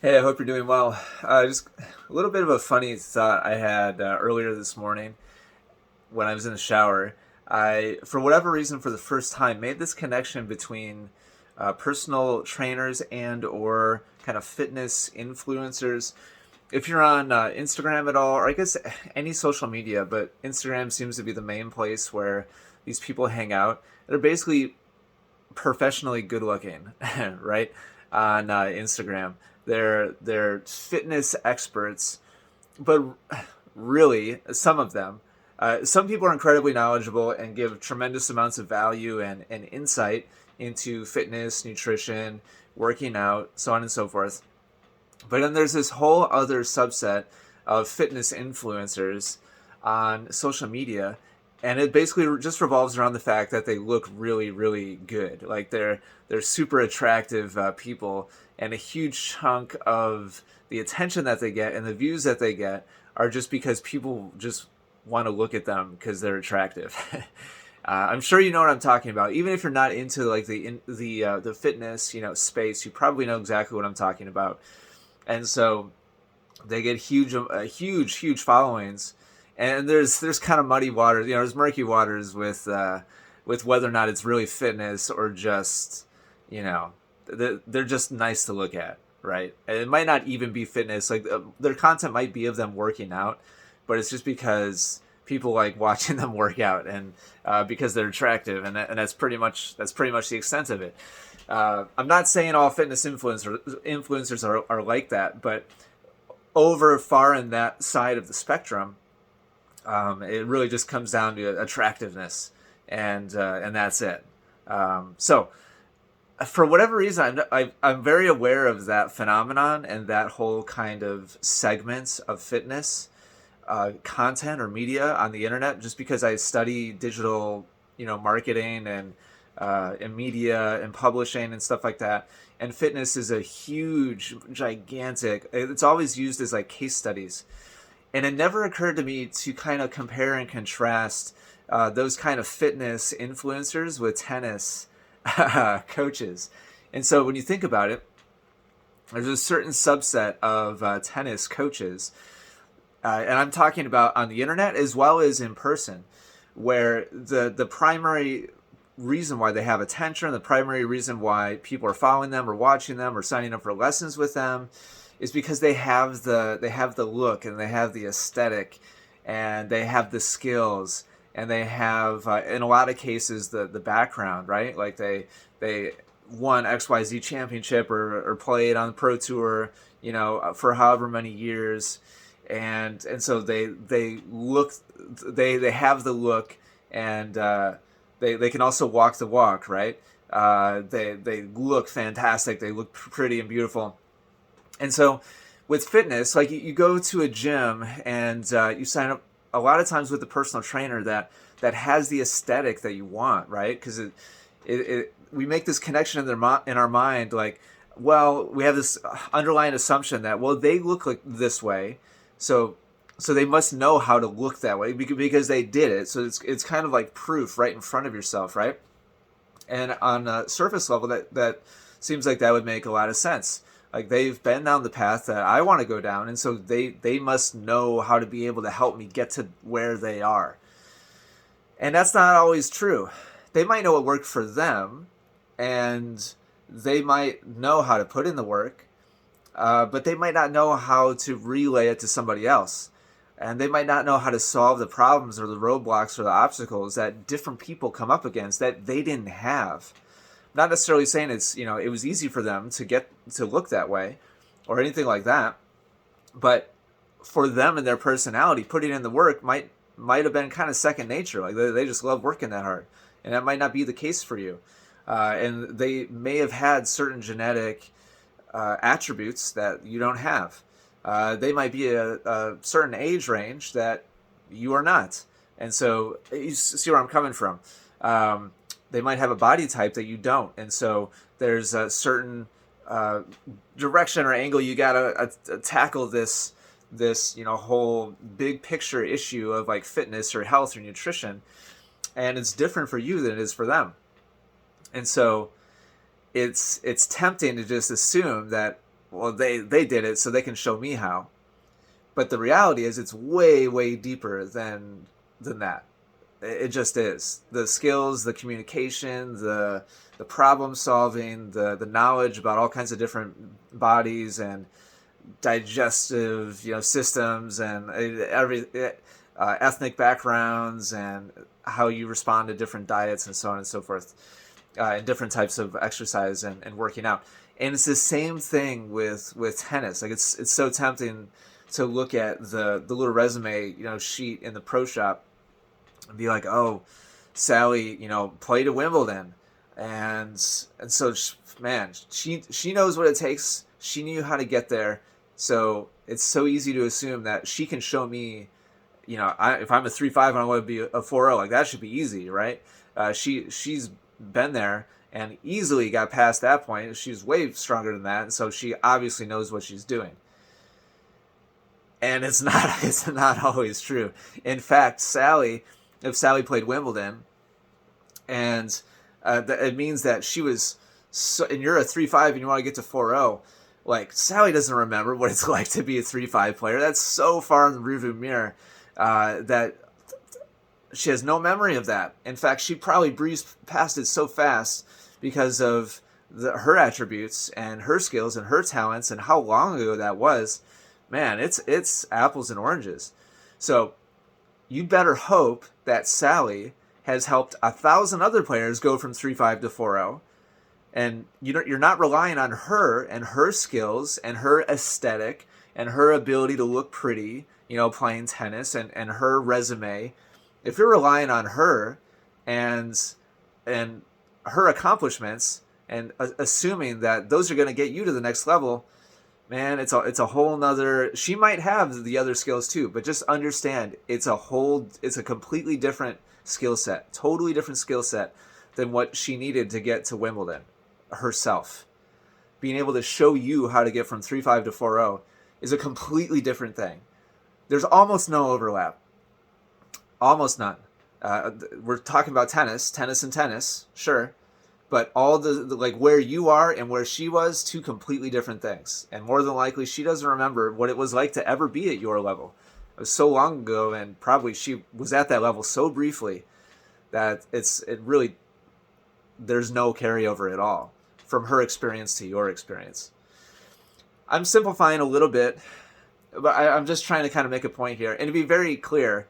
Hey, I hope you're doing well. Just a little bit of a funny thought I had earlier this morning when I was in the shower. For whatever reason, for the first time, made this connection between personal trainers and or kind of fitness influencers. If you're on Instagram at all, or I guess any social media, but Instagram seems to be the main place where these people hang out. They're basically professionally good looking, right? On Instagram, they're fitness experts, but really, some of them, some people are incredibly knowledgeable and give tremendous amounts of value and insight into fitness, nutrition, working out, so on and so forth. But then there's this whole other subset of fitness influencers on social media, and it basically just revolves around the fact that they look really, really good. Like they're super attractive people, and a huge chunk of the attention that they get and the views that they get are just because people just want to look at them because they're attractive. I'm sure you know what I'm talking about. Even if you're not into like the fitness space, you probably know exactly what I'm talking about. And so they get huge followings, and there's kind of muddy waters, there's murky waters with whether or not it's really fitness or just you know they're just nice to look at, right? And it might not even be fitness, like their content might be of them working out, but it's just because people like watching them work out, and because they're attractive, and that's pretty much the extent of it. I'm not saying all fitness influencers are like that, but over far in that side of the spectrum, it really just comes down to attractiveness, and that's it. So, for whatever reason, I'm very aware of that phenomenon and that whole kind of segments of fitness content or media on the internet, just because I study digital, marketing and media and publishing and stuff like that. And fitness is a huge, gigantic. It's always used as like case studies, and it never occurred to me to kind of compare and contrast those kind of fitness influencers with tennis coaches. And so when you think about it, there's a certain subset of tennis coaches, and I'm talking about on the internet as well as in person, where the primary reason why they have attention, the primary reason why people are following them or watching them or signing up for lessons with them, is because they have the look and they have the aesthetic and they have the skills and they have in a lot of cases the background, right? Like they won XYZ championship or played on the pro tour, for however many years, and so they have the look, and they can also walk the walk, right? They look fantastic. They look pretty and beautiful. And so with fitness, like you go to a gym and you sign up a lot of times with a personal trainer that has the aesthetic that you want, right? Because we make this connection in our mind, like, well, we have this underlying assumption that, well, they look like this way, so they must know how to look that way because they did it. So it's kind of like proof right in front of yourself, right? And on a surface level, that seems like that would make a lot of sense. Like they've been down the path that I want to go down, and so they must know how to be able to help me get to where they are. And that's not always true. They might know what worked for them, and they might know how to put in the work, but they might not know how to relay it to somebody else. And they might not know how to solve the problems or the roadblocks or the obstacles that different people come up against that they didn't have. Not necessarily saying it was easy for them to get to look that way or anything like that, but for them and their personality, putting in the work might have been kind of second nature. Like they just love working that hard, and that might not be the case for you. And they may have had certain genetic attributes that you don't have. They might be a certain age range that you are not, and so you see where I'm coming from. They might have a body type that you don't, and so there's a certain direction or angle you gotta tackle this whole big picture issue of like fitness or health or nutrition, and it's different for you than it is for them. And so it's tempting to just assume that well, they did it, so they can show me how. But the reality is, it's way, way deeper than that. It just is. The skills, the communication, the problem solving, the knowledge about all kinds of different bodies and digestive, systems, and every ethnic backgrounds, and how you respond to different diets and so on and so forth, and different types of exercise and working out. And it's the same thing with tennis. Like, it's so tempting to look at the little resume, sheet in the pro shop and be like, oh, Sally, played at Wimbledon. And so, man, she knows what it takes. She knew how to get there. So it's so easy to assume that she can show me, if I'm a 3.5 and I want to be a 4.0, like, that should be easy, right? She's been there and easily got past that point. She's way stronger than that. And so she obviously knows what she's doing. And it's not always true. In fact, if Sally played Wimbledon, and it means that she was, and you're a 3.5 and you want to get to 4.0, like, Sally doesn't remember what it's like to be a 3.5 player. That's so far in the rearview mirror that she has no memory of that. In fact, she probably breezed past it so fast because of her attributes and her skills and her talents and how long ago that was. Man, it's apples and oranges. So you better hope that Sally has helped 1,000 other players go from 3.5 to 4.0. And you're not relying on her and her skills and her aesthetic and her ability to look pretty, playing tennis, and her resume. If you're relying on her and her accomplishments and assuming that those are going to get you to the next level, man, it's a whole nother. She might have the other skills too, but just understand it's a completely different skill set, totally different skill set than what she needed to get to Wimbledon herself. Being able to show you how to get from 3.5 to 4.0 is a completely different thing. There's almost no overlap. Almost none. We're talking about tennis and tennis, sure. But all the like, where you are and where she was, two completely different things. And more than likely, she doesn't remember what it was like to ever be at your level. It was so long ago, and probably she was at that level so briefly that there's no carryover at all from her experience to your experience. I'm simplifying a little bit, but I'm just trying to kind of make a point here. And to be very clear,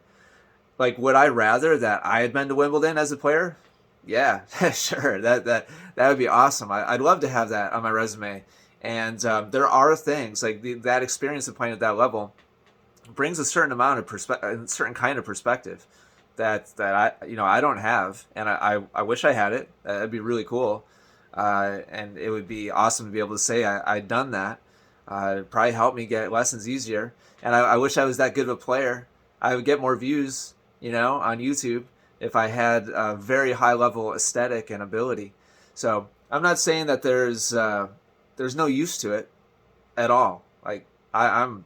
like, would I rather that I had been to Wimbledon as a player? Yeah, sure. That would be awesome. I'd love to have that on my resume. And there are things like that experience of playing at that level brings a certain amount of a certain kind of perspective that I don't have, and I wish I had it. That'd be really cool, and it would be awesome to be able to say I'd done that. It'd probably help me get lessons easier. And I wish I was that good of a player. I would get more views, on YouTube if I had a very high level aesthetic and ability. So I'm not saying that there's no use to it at all. Like, I'm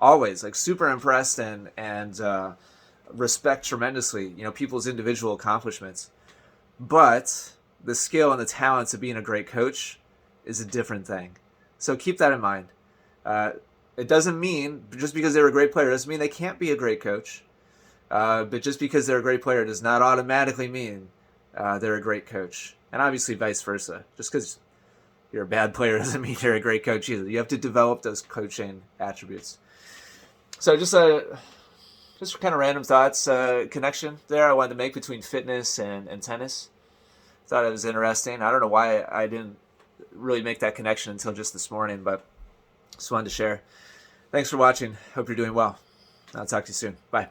always like super impressed and respect tremendously, people's individual accomplishments. But the skill and the talents of being a great coach is a different thing. So keep that in mind. It doesn't mean just because they're a great player doesn't mean they can't be a great coach. But just because they're a great player does not automatically mean they're a great coach. And obviously vice versa. Just because you're a bad player doesn't mean you're a great coach either. You have to develop those coaching attributes. So just kind of random thoughts, connection there I wanted to make between fitness and tennis. Thought it was interesting. I don't know why I didn't really make that connection until just this morning, but just wanted to share. Thanks for watching. Hope you're doing well. I'll talk to you soon. Bye.